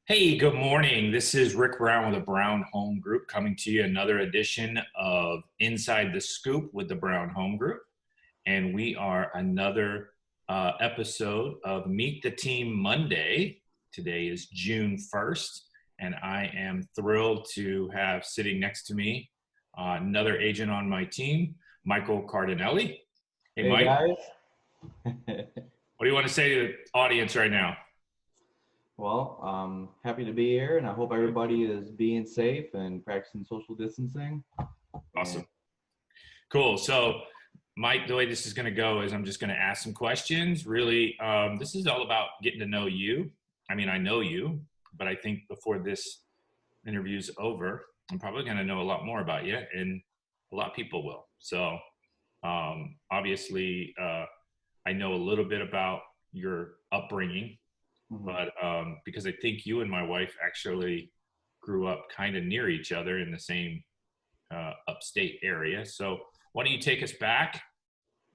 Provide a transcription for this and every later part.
Hey, good morning. This is Rick Brown with the Brown Home Group coming to you another edition of Inside the Scoop with the Brown Home Group. And we are another episode of Meet the Team Monday. Today is June 1st, and I am thrilled to have sitting next to me another agent on my team, Michael Cardinali. Hey, Hey Mike, guys. what do you want to say to the audience right now? Well, happy to be here, and I hope everybody is being safe and practicing social distancing. Awesome. Cool. So, Mike, the way this is going to go is I'm just going to ask some questions. Really, this is all about getting to know you. I mean, I know you, but I think before this interview is over, I'm probably going to know a lot more about you, and a lot of people will. So, obviously, I know a little bit about your upbringing, but because I think you and my wife actually grew up kind of near each other in the same upstate area. So why don't you take us back,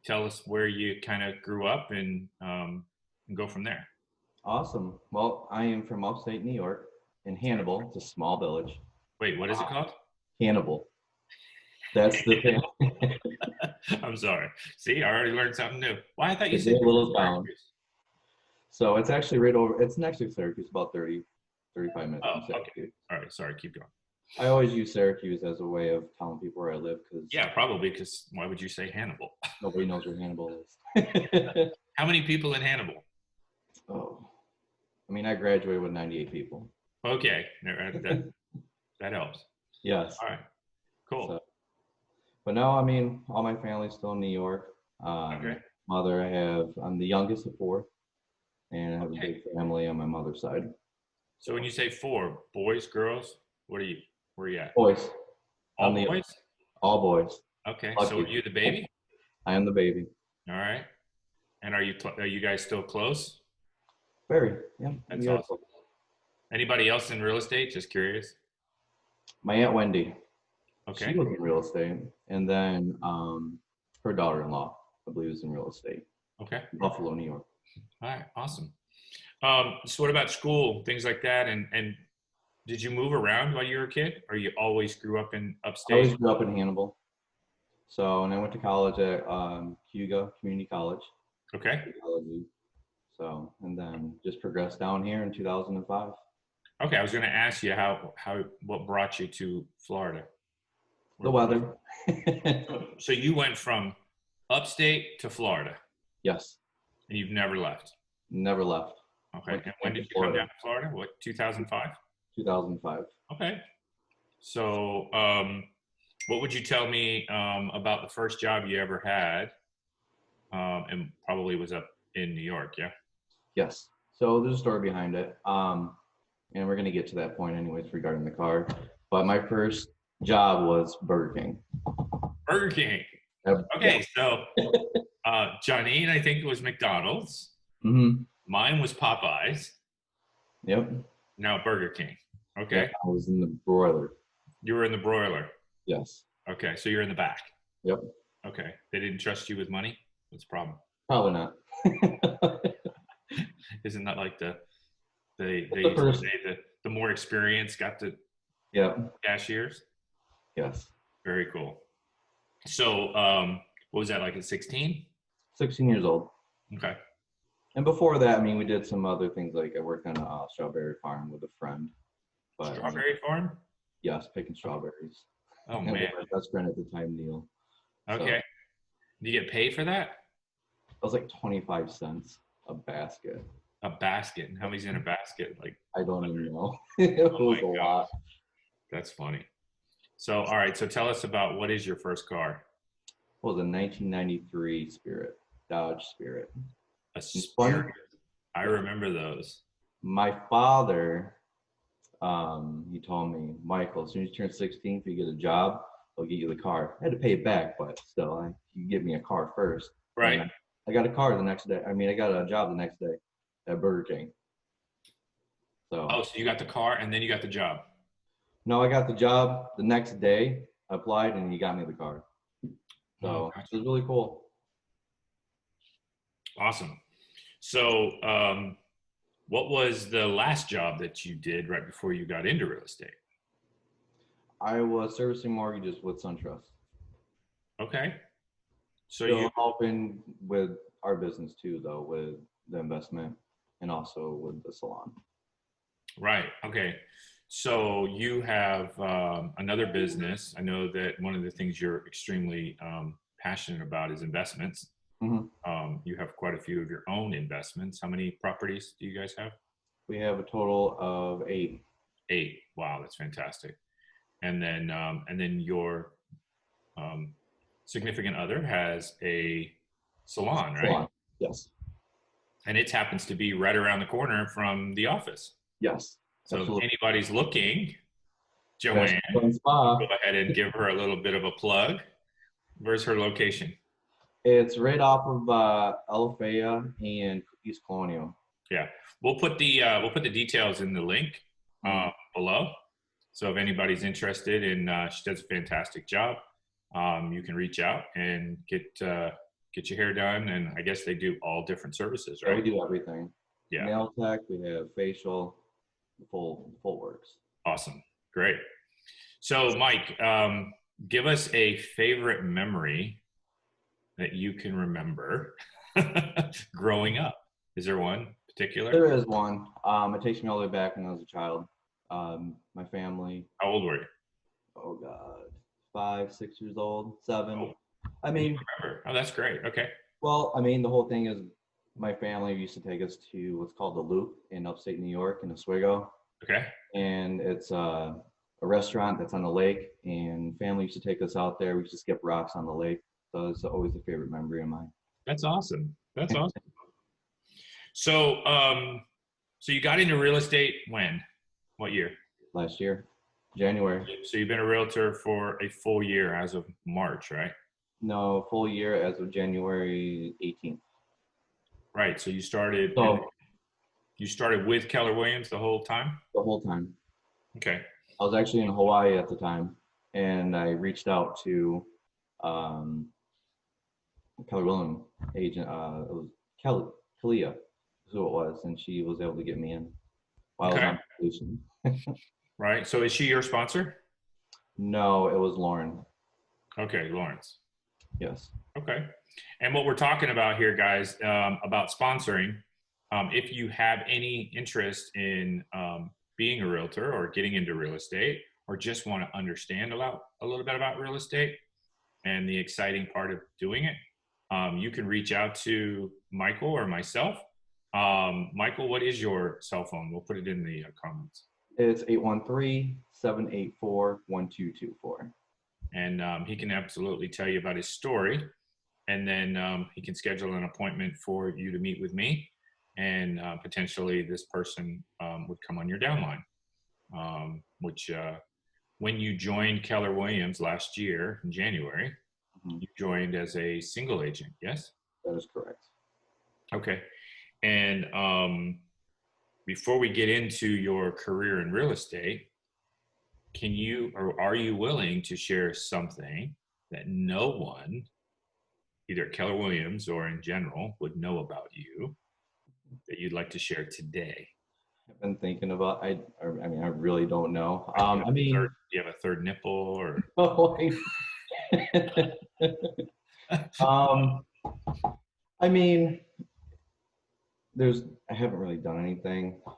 tell us where you kind of grew up, and go from there. Awesome. Well, I am from upstate New York in Hannibal. It's a small village. Wait, what is it called? Hannibal. That's the thing. I'm sorry. See, I already learned something new. Why, I thought you It's said a little town. Syracuse. So it's actually right over, it's next to Syracuse, about 30, 35 minutes Oh, from Syracuse. okay. All right, sorry, keep going. I always use Syracuse as a way of telling people where I live because Yeah, probably, because why would you say Hannibal? nobody knows where Hannibal is. How many people in Hannibal? Oh, I mean, I graduated with 98 people. Okay, that helps. Yes. All right, cool. So, but no, I mean, all my family's still in New York. Okay. Mother, I'm the youngest of four, and I have a big family on my mother's side. So when you say four, boys, girls, where are you at? Boys. All boys? All boys. Okay. Lucky. So are you the baby? I am the baby. All right. And are you guys still close? Very. Yeah. That's awesome. Anybody else in real estate? Just curious. My Aunt Wendy. Okay. She was in real estate, and then her daughter-in-law, I believe, is in real estate. Okay. Buffalo, New York. All right. Awesome. So what about school, things like that? And did you move around while you were a kid, or you always grew up in upstate? I always grew up in Hannibal. So, and I went to college at Hugo Community College. Okay. So, and then just progressed down here in 2005. Okay. I was going to ask you what brought you to Florida? The weather. So you went from upstate to Florida? Yes. And you've never left? Never left. Okay. And when did you come down to Florida? What, 2005? 2005. Okay. So what would you tell me about the first job you ever had? And probably was up in New York, yeah? Yes. So there's a story behind it. And we're going to get to that point anyways regarding the car. But my first job was Burger King. Burger King. Okay, so Johnine, I think it was McDonald's. Mm-hmm. Mine was Popeyes. Yep. Now Burger King. Okay. Yep, I was in the broiler. You were in the broiler? Yes. Okay, so you're in the back. Yep. Okay. They didn't trust you with money? What's the problem? Probably not. Isn't that like they used to say the more experience got the cashiers? Yes. Very cool. So what was that, like at 16? 16 years old. Okay. And before that, I mean, we did some other things, like I worked on a strawberry farm with a friend. But, strawberry farm? Yes, picking strawberries. Oh, and man. with my best friend at the time, Neil. Okay. So, do you get paid for that? It was like 25 cents a basket. A basket? And how many's in a basket? Like, I don't even know. It was a lot. That's funny. So, all right. So tell us about, what is your first car? It was a 1993 Spirit, Dodge Spirit. A Spirit? I remember those. My father, he told me, Michael, as soon as you turn 16, if you get a job, they'll get you the car. I had to pay it back, but still, you get me a car first. Right. I got a car the next day. I mean, I got a job the next day at Burger King. So you got the car and then you got the job? No, I got the job the next day, applied, and he got me the car. So it was really cool. Awesome. So What was the last job that you did right before you got into real estate? I was servicing mortgages with SunTrust. Okay. So you, Still helping with our business too, though, with the investment and also with the salon. right. Okay. So you have another business. I know that one of the things you're extremely passionate about is investments. Hmm. You have quite a few of your own investments. How many properties do you guys have? We have a total of 8. 8. Wow, that's fantastic. And then your um, significant other has a salon, right? Salon. Yes. And it happens to be right around the corner from the office. Yes. So if Absolutely. anybody's looking, Best Joanne, spa. go ahead and give her a little bit of a plug. Where's her location? It's right off of Alafaya and East Colonial. Yeah, we'll put the details in the link below. So if anybody's interested, and she does a fantastic job, you can reach out and get your hair done. And I guess they do all different services, Yeah, we right? do everything. Yeah, Nail tech, we have facial, the full works. awesome, great. So Mike, give us a favorite memory that you can remember growing up. Is there one particular? There is one. It takes me all the way back when I was a child. My family. How old were you? Oh God, 5, 6 years old, 7. Oh, I you mean, remember? Oh, that's great. Okay. well, I mean, the whole thing is my family used to take us to what's called the Loop in upstate New York in Oswego, Okay. and it's a restaurant that's on the lake. And family used to take us out there. We used to skip rocks on the lake. So it's always a favorite memory of mine. That's awesome. That's awesome. So, so you got into real estate when? What year? Last year, January. So you've been a realtor for a full year as of March, right? No, full year as of January 18th. Right. So So you started with Keller Williams the whole time? the whole time. Okay. I was actually in Hawaii at the time, and I reached out to um, Keller Williams agent. It was Kalia, is who it was, and she was able to get me in while I was Okay. on vacation. Right. So is she your sponsor? No, it was Lauren. Okay, Lawrence. Yes. Okay. And what we're talking about here, guys, about sponsoring, if you have any interest in being a realtor or getting into real estate, or just want to understand a little bit about real estate and the exciting part of doing it, you can reach out to Michael or myself. Michael, what is your cell phone? We'll put it in the comments. It's 813-784-1224. And he can absolutely tell you about his story. And then he can schedule an appointment for you to meet with me. And potentially this person would come on your downline, which when you joined Keller Williams last year in January, you joined as a single agent, yes? That is correct. Okay. And before we get into your career in real estate, can you or are you willing to share something that no one, either at Keller Williams or in general, would know about you that you'd like to share today? I've been thinking about. I mean, I really don't know. Do I mean, do you have a third nipple or? um, I mean, I haven't really done anything. I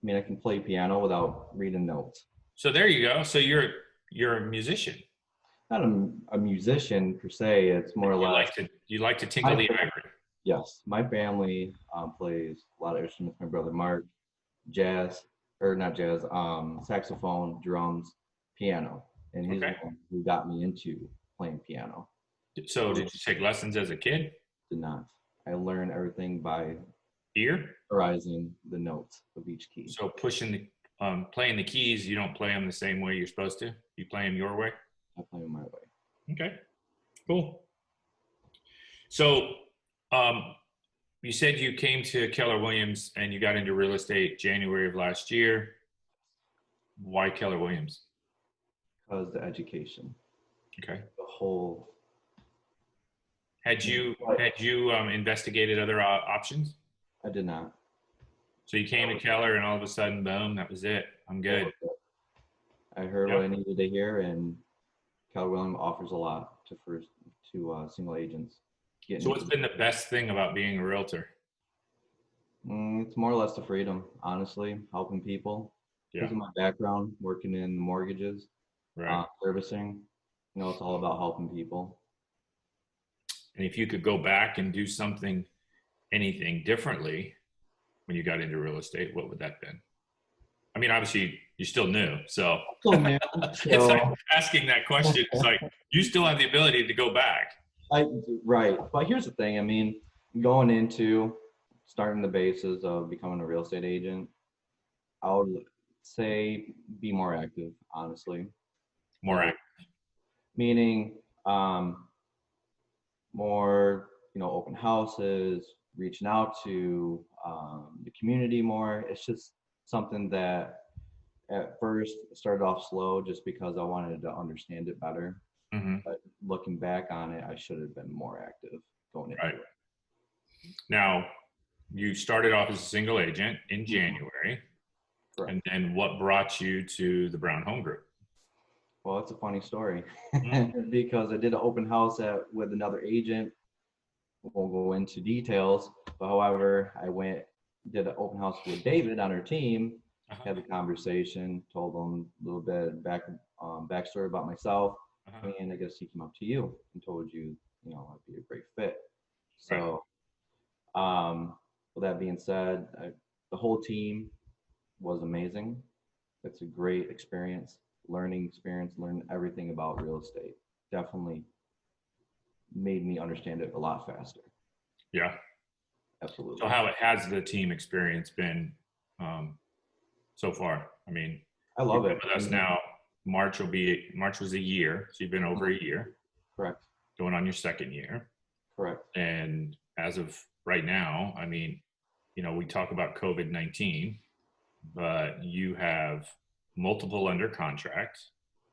mean, I can play piano without reading notes. So there you go. So you're a musician. Not a musician per se. It's more or less. You like to tinkle the ivory. Yes, my family plays a lot of instruments. My brother Mark, jazz or not jazz, saxophone, drums, piano, and he's the one who got me into playing piano. So did you take lessons as a kid? Did not. I learned everything by Ear? memorizing the notes of each key. So playing the keys, you don't play them the same way you're supposed to. You play them your way. I play them my way. Okay, cool. So, you said you came to Keller Williams and you got into real estate January of last year. Why Keller Williams? Because the education, Okay. the whole. Had you investigated other options? I did not. So you came to Keller and all of a sudden, boom, that was it. I'm good. I heard what Yep. I needed to hear, and Keller Williams offers a lot to single agents. So what's been the best thing about being a realtor? It's more or less the freedom, honestly, helping people. Yeah, Because of my background, working in mortgages, right. servicing, it's all about helping people. And if you could go back and do something, anything differently when you got into real estate, what would that been? I mean, obviously you still knew, so So new, it's like so asking that question. It's like you still have the ability to go back. right. But here's the thing. I mean, going into starting the basis of becoming a real estate agent, I would say be more active, honestly. More Like, meaning more, open houses, reaching out to the community more. It's just something that at first started off slow just because I wanted to understand it better. mm-hmm. But looking back on it, I should have been more active going into Right. it. Now, you started off as a single agent in January. Correct. And then what brought you to the Brown Home Group? Well, it's a funny story Mm-hmm. because I did an open house with another agent. Won't go into details, but however, did an open house with David on our team, Uh-huh. had the conversation, told him a little bit backstory about myself, Uh-huh. and I guess he came up to you and told you, I'd be a great fit. So, with that being said, the whole team was amazing. It's a great experience, learning everything about real estate. Definitely made me understand it a lot faster. Yeah. Absolutely. So how has the team experience been so far? I mean, I love you've it. been with us now. March was a year. So you've been over a year. Correct. Going on your second year. Correct. And as of right now, I mean, we talk about COVID-19, but you have multiple under contract.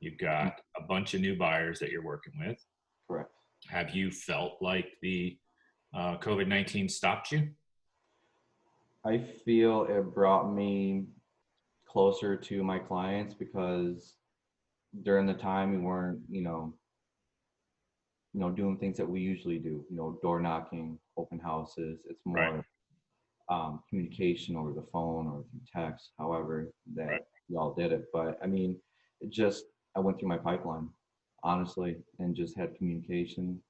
You've got a bunch of new buyers that you're working with. Correct. Have you felt like the COVID-19 stopped you? I feel it brought me closer to my clients because during the time we weren't, doing things that we usually do, door knocking, open houses. It's more communication over the phone or through text, however that y'all did it. But I mean, I went through my pipeline, honestly, and just had communication,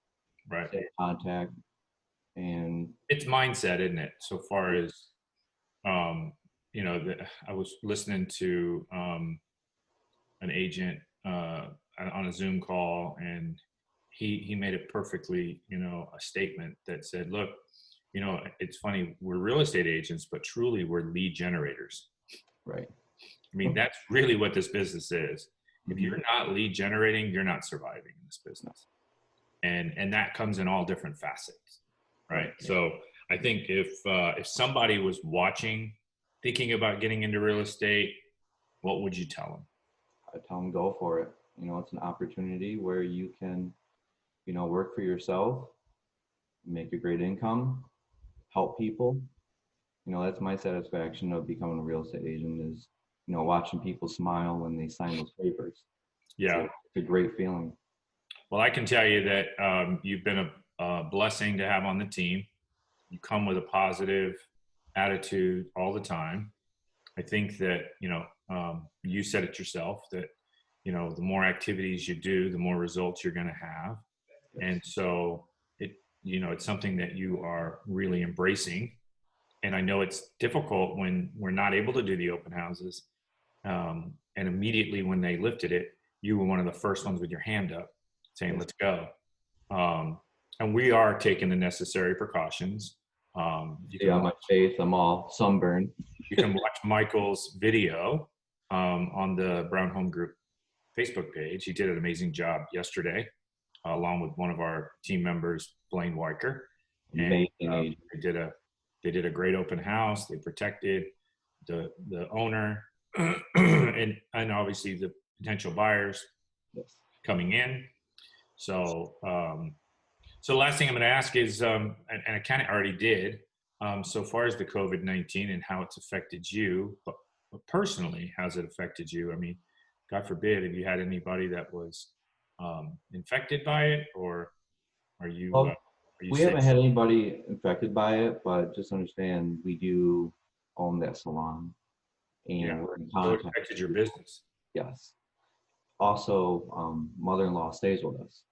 contact, and it's mindset, isn't it? So far as I was listening to an agent on a Zoom call, and he made it perfectly, a statement that said, look, it's funny, we're real estate agents, but truly we're lead generators. Right. I mean, that's really what this business is. If you're not lead generating, you're not surviving in this business. And that comes in all different facets. Right. So I think if somebody was watching, thinking about getting into real estate, what would you tell them? I tell them go for it. It's an opportunity where you can, work for yourself, make a great income, help people. That's my satisfaction of becoming a real estate agent is, watching people smile when they sign those papers. Yeah. It's a great feeling. Well, I can tell you that you've been a blessing to have on the team. You come with a positive attitude all the time. I think that, you said it yourself that, the more activities you do, the more results you're going to have. Yes. And so it's something that you are really embracing. And I know it's difficult when we're not able to do the open houses. And immediately when they lifted it, you were one of the first ones with your hand up saying, let's go. And we are taking the necessary precautions. You can on my face, I'm all sunburned. You can watch Michael's video on the Brown Home Group Facebook page. He did an amazing job yesterday, along with one of our team members, Blaine Weicker. And they did a great open house. They protected the owner and obviously the potential buyers coming in. So, so the last thing I'm going to ask is, and I kind of already did, So far as the COVID-19 and how it's affected you, but personally, how's it affected you? I mean, God forbid, have you had anybody that was infected by it, or are you Well, we safe? haven't had anybody infected by it, but just understand we do own that salon Yeah. and we're in So it contact. affected your business. Yes. Also, mother-in-law stays with us.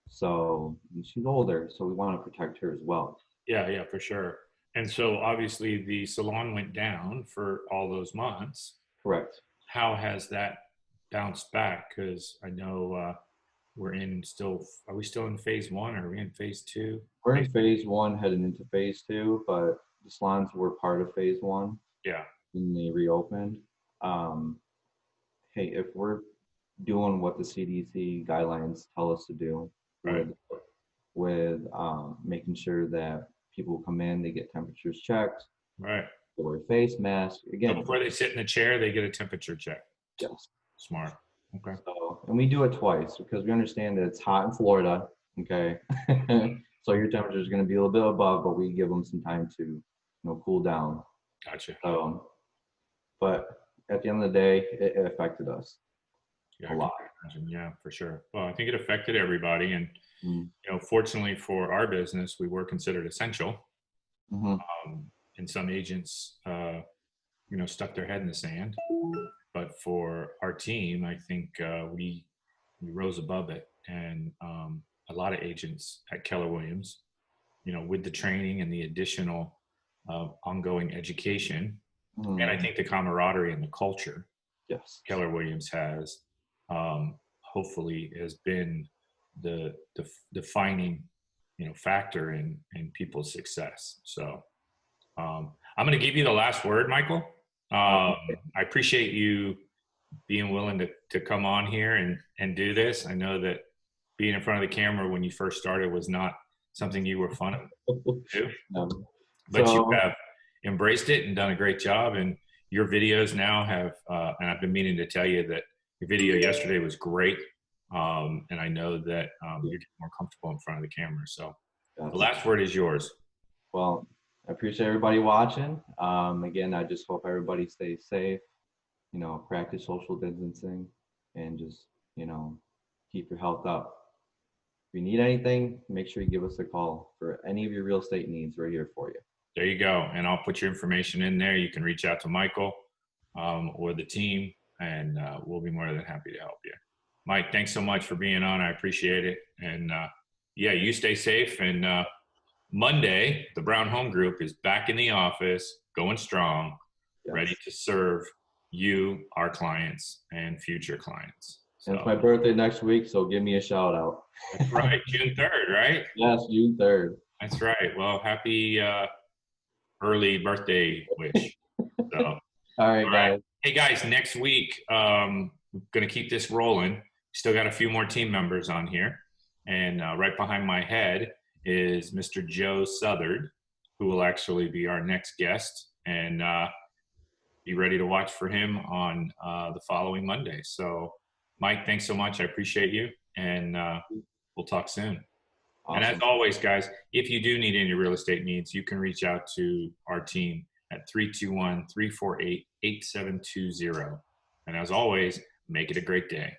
So she's older, so we want to protect her as well. Yeah, yeah, for sure. And so obviously the salon went down for all those months. Correct. How has that bounced back? Because I know we're in still. Are we still in phase one? Or are we in phase two? We're in phase one, heading into phase two, but the salons were part of phase one Yeah, when they reopened. Um, hey, if we're doing what the CDC guidelines tell us to do right, with making sure that people who come in, they get temperatures checked, right. they wear face masks. So Again, before they sit in a chair, they get a temperature check. yes. Smart. Okay. So, and we do it twice because we understand that it's hot in Florida. Okay. So your temperature is going to be a little bit above, but we give them some time to, cool down. Gotcha. But at the end of the day, it affected us Yeah, a I can lot. imagine. Yeah, for sure. Well, I think it affected everybody, and Mm-hmm. fortunately for our business, we were considered essential. Mm-hmm. And some agents, stuck their head in the sand. But for our team, I think we rose above it, and a lot of agents at Keller Williams, with the training and the additional ongoing education, and I think the camaraderie and the culture Yes. Keller Williams has, hopefully, has been the defining, factor in people's success. So I'm going to give you the last word, Michael. I appreciate you being willing to come on here and do this. I know that being in front of the camera when you first started was not something you were fun to do, but you So have embraced it and done a great job. And your videos now have, and I've been meaning to tell you that your video yesterday was great. And I know that you're getting more comfortable in front of the camera. So the yes. last word is yours. Well, I appreciate everybody watching. Again, I just hope everybody stays safe, practice social distancing, and just, keep your health up. If you need anything, make sure you give us a call for any of your real estate needs. We're here for you. There you go. And I'll put your information in there. You can reach out to Michael or the team, and we'll be more than happy to help you. Mike, thanks so much for being on. I appreciate it. And yeah, you stay safe. And Monday, the Brown Home Group is back in the office, going strong, Yes. ready to serve you, our clients, and future clients. So, And it's my birthday next week, so give me a shout out. that's right. June 3rd, right? Yes, June 3rd. That's right. Well, happy early birthday wish. So, All right, guys. Hey guys, next week, we're going to keep this rolling. Still got a few more team members on here. And right behind my head is Mr. Joe Southard, who will actually be our next guest. And be ready to watch for him on the following Monday. So, Mike, thanks so much. I appreciate you. And we'll talk soon. Awesome. And as always, guys, if you do need any real estate needs, you can reach out to our team at 321-348-8720. And as always, make it a great day.